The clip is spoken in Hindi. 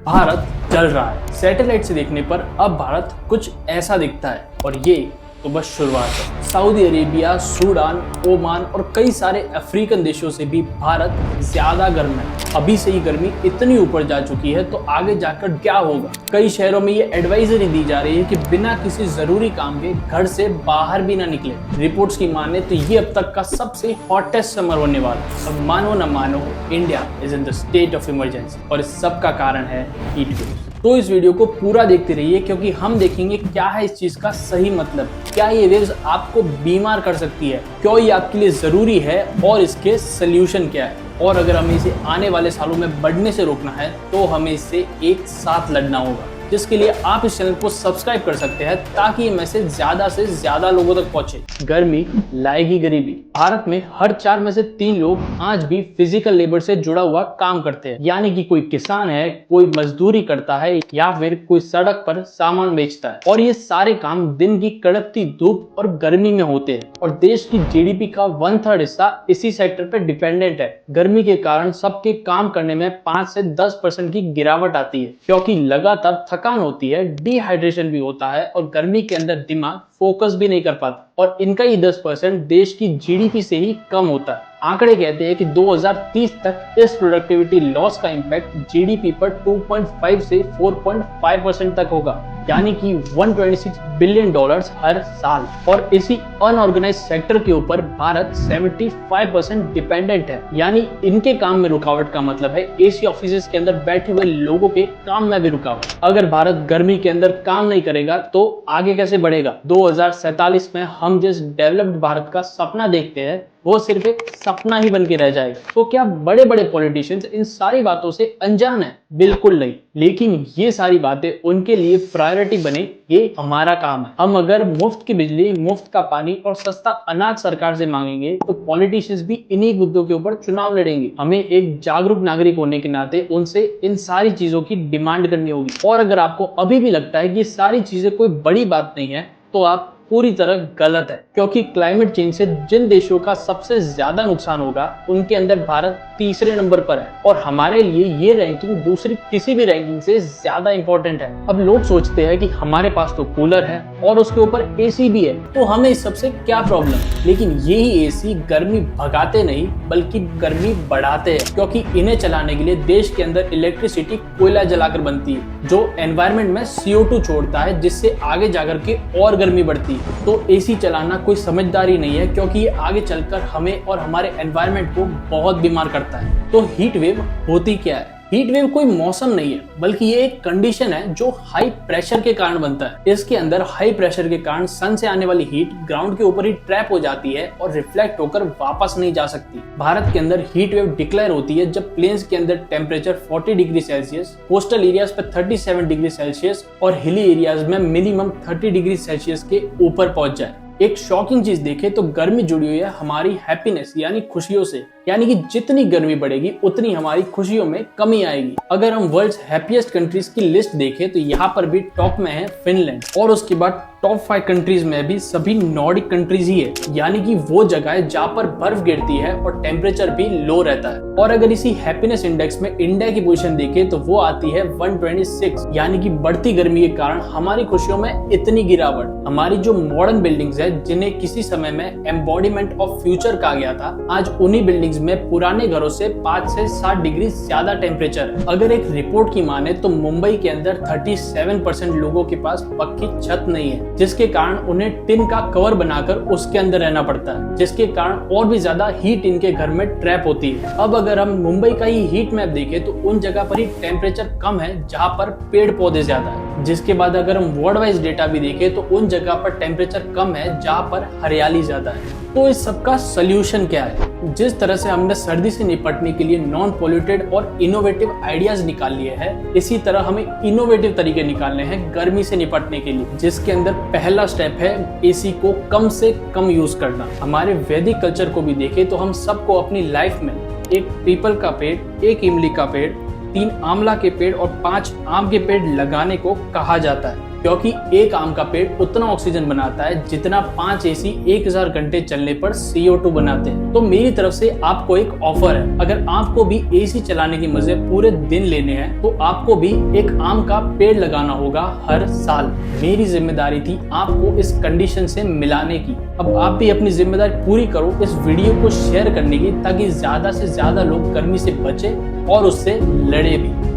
भारत जल रहा है। सैटेलाइट से देखने पर अब भारत कुछ ऐसा दिखता है और ये तो बस शुरुआत है। सऊदी अरेबिया, सूडान, ओमान और कई सारे अफ्रीकन देशों से भी भारत ज्यादा गर्म है। अभी से ही गर्मी इतनी ऊपर जा चुकी है तो आगे जाकर क्या होगा। कई शहरों में ये एडवाइजरी दी जा रही है कि बिना किसी जरूरी काम के घर से बाहर भी ना निकले। रिपोर्ट्स की माने तो ये अब तक का सबसे हॉटेस्ट समर होने वाला है। अब मानो न मानो, India is in the state of emergency और इस सब का कारण है हीट वेव। तो इस वीडियो को पूरा देखते रहिए क्योंकि हम देखेंगे क्या है इस चीज का सही मतलब, क्या ये वेव्स आपको बीमार कर सकती है, क्यों ये आपके लिए जरूरी है और इसके सोल्यूशन क्या है। और अगर हमें इसे आने वाले सालों में बढ़ने से रोकना है तो हमें इससे एक साथ लड़ना होगा, जिसके लिए आप इस चैनल को सब्सक्राइब कर सकते हैं ताकि ये मैसेज ज्यादा से ज्यादा लोगों तक पहुंचे। गर्मी लाएगी गरीबी। भारत में हर 4 में से 3 लोग आज भी फिजिकल लेबर से जुड़ा हुआ काम करते हैं, यानी कि कोई किसान है, कोई मजदूरी करता है या फिर कोई सड़क पर सामान बेचता है। और ये सारे काम दिन की कड़कती धूप और गर्मी में होते हैं और देश की जीडीपी का 1/3 हिस्सा इसी सेक्टर पर डिपेंडेंट है। गर्मी के कारण सबके काम करने में 5 से 10% की गिरावट आती है क्योंकि लगातार थकान होती है, डिहाइड्रेशन भी होता है और गर्मी के अंदर दिमाग फोकस भी नहीं कर पाता और इनका ही 10% देश की जीडीपी से ही कम होता है। आंकड़े कहते हैं कि 2030 तक इस प्रोडक्टिविटी लॉस का इंपैक्ट जीडीपी पर 2.5 से 4.5% तक होगा, यानी कि $126 बिलियन हर साल। और इसी अनऑर्गेनाइज्ड सेक्टर के ऊपर भारत 75% डिपेंडेंट है, यानी इनके काम में रुकावट का मतलब है एसी ऑफिसेज के अंदर बैठे हुए लोगों के काम में भी रुकावट। अगर भारत गर्मी के अंदर काम नहीं करेगा तो आगे कैसे बढ़ेगा। 2047 में हम जिस डेवलप्ड भारत का सपना देखते हैं वो सिर्फ एक सपना ही बन के रह जाएगा। तो क्या बड़े बड़े पॉलिटिशियंस इन सारी बातों से अनजान है? बिल्कुल नहीं, लेकिन ये सारी बातें उनके लिए प्रायोरिटी बने ये हमारा काम है। हम अगर मुफ्त की बिजली, मुफ्त का पानी और सस्ता अनाज सरकार से मांगेंगे तो पॉलिटिशियंस भी इन्हीं मुद्दों के ऊपर चुनाव लड़ेंगे। हमें एक जागरूक नागरिक होने के नाते उनसे इन सारी चीजों की डिमांड करनी होगी। और अगर आपको अभी भी लगता है कि ये सारी चीजें कोई बड़ी बात नहीं है तो आप पूरी तरह गलत है, क्योंकि क्लाइमेट चेंज से जिन देशों का सबसे ज्यादा नुकसान होगा उनके अंदर भारत तीसरे नंबर पर है और हमारे लिए ये रैंकिंग दूसरी किसी भी रैंकिंग से ज्यादा इंपॉर्टेंट है। अब लोग सोचते हैं कि हमारे पास तो कूलर है और उसके ऊपर एसी भी है तो हमें इस सबसे क्या प्रॉब्लम, लेकिन यही एसी गर्मी भगाते नहीं बल्कि गर्मी बढ़ाते हैं, क्योंकि इन्हें चलाने के लिए देश के अंदर इलेक्ट्रिसिटी कोयला जलाकर बनती है जो एनवायरमेंट में CO2 छोड़ता है, जिससे आगे जाकर के और गर्मी बढ़ती है। तो एसी चलाना कोई समझदारी नहीं है क्योंकि ये आगे चलकर हमें और हमारे एनवायरनमेंट को बहुत बीमार करता है। तो हीट वेव होती क्या है? हीट वेव कोई मौसम नहीं है बल्कि ये एक कंडीशन है जो हाई प्रेशर के कारण बनता है। इसके अंदर हाई प्रेशर के कारण सन से आने वाली हीट ग्राउंड के ऊपर ही ट्रैप हो जाती है और रिफ्लेक्ट होकर वापस नहीं जा सकती। भारत के अंदर हीट वेव डिक्लेयर होती है जब प्लेन्स के अंदर temperature 40 degree Celsius, coastal areas पे 37 डिग्री सेल्सियस और हिली एरियाज में मिनिमम 30 डिग्री सेल्सियस के ऊपर पहुंच जाए। एक शॉकिंग चीज देखें तो गर्मी जुड़ी हुई है हमारी हैप्पीनेस यानी खुशियों से, यानी कि जितनी गर्मी बढ़ेगी उतनी हमारी खुशियों में कमी आएगी। अगर हम वर्ल्ड्स हैप्पीएस्ट कंट्रीज की लिस्ट देखें तो यहाँ पर भी टॉप में है फिनलैंड और उसके बाद टॉप 5 कंट्रीज में भी सभी नॉर्डिक कंट्रीज ही है, यानी कि वो जगह है जहाँ पर बर्फ गिरती है और टेम्परेचर भी लो रहता है। और अगर इसी हैप्पीनेस इंडेक्स में इंडिया की पोजीशन देखें तो वो आती है 126, यानी कि बढ़ती गर्मी के कारण हमारी खुशियों में इतनी गिरावट। हमारी जो मॉडर्न बिल्डिंग्स है जिन्हें किसी समय में एम्बॉडीमेंट ऑफ फ्यूचर कहा गया था, आज उन्हीं बिल्डिंग्स में पुराने घरों से 5 से 7 डिग्री ज्यादा टेम्परेचर है। अगर एक रिपोर्ट की माने तो मुंबई के अंदर 37% लोगों के पास पक्की छत नहीं है, जिसके कारण उन्हें टिन का कवर बनाकर उसके अंदर रहना पड़ता है, जिसके कारण और भी ज्यादा हीट इनके घर में ट्रैप होती है। अब अगर हम मुंबई का ही हीट मैप देखें तो उन जगह पर ही टेम्परेचर कम है जहां पर पेड़ पौधे ज्यादा है, जिसके बाद अगर हम वर्ल्ड वाइज डेटा भी देखें तो उन जगह पर टेम्परेचर कम है जहां पर हरियाली ज्यादा है। तो इस सबका सोल्यूशन क्या है? जिस तरह से हमने सर्दी से निपटने के लिए नॉन पोल्यूटेड और इनोवेटिव आइडियाज निकाल लिए हैं, इसी तरह हमें इनोवेटिव तरीके निकालने हैं गर्मी से निपटने के लिए, जिसके अंदर पहला स्टेप है एसी को कम से कम यूज करना। हमारे वैदिक कल्चर को भी देखें तो हम सबको अपनी लाइफ में एक पीपल का पेड़, एक इमली का पेड़, 3 आंवला के पेड़ और 5 आम के पेड़ लगाने को कहा जाता है। क्योंकि एक आम का पेड़ उतना ऑक्सीजन बनाता है जितना 5 एसी 1000 घंटे चलने पर CO2 बनाते हैं। तो मेरी तरफ से आपको एक ऑफर है, अगर आपको भी एसी चलाने के मजे पूरे दिन लेने हैं तो आपको भी एक आम का पेड़ लगाना होगा हर साल। मेरी जिम्मेदारी थी आपको इस कंडीशन से मिलाने की। अब आप भी अपनी जिम्मेदारी पूरी करो इस वीडियो को शेयर करने की, ताकि ज्यादा से ज्यादा लोग गर्मी से बचे और उससे लड़े भी।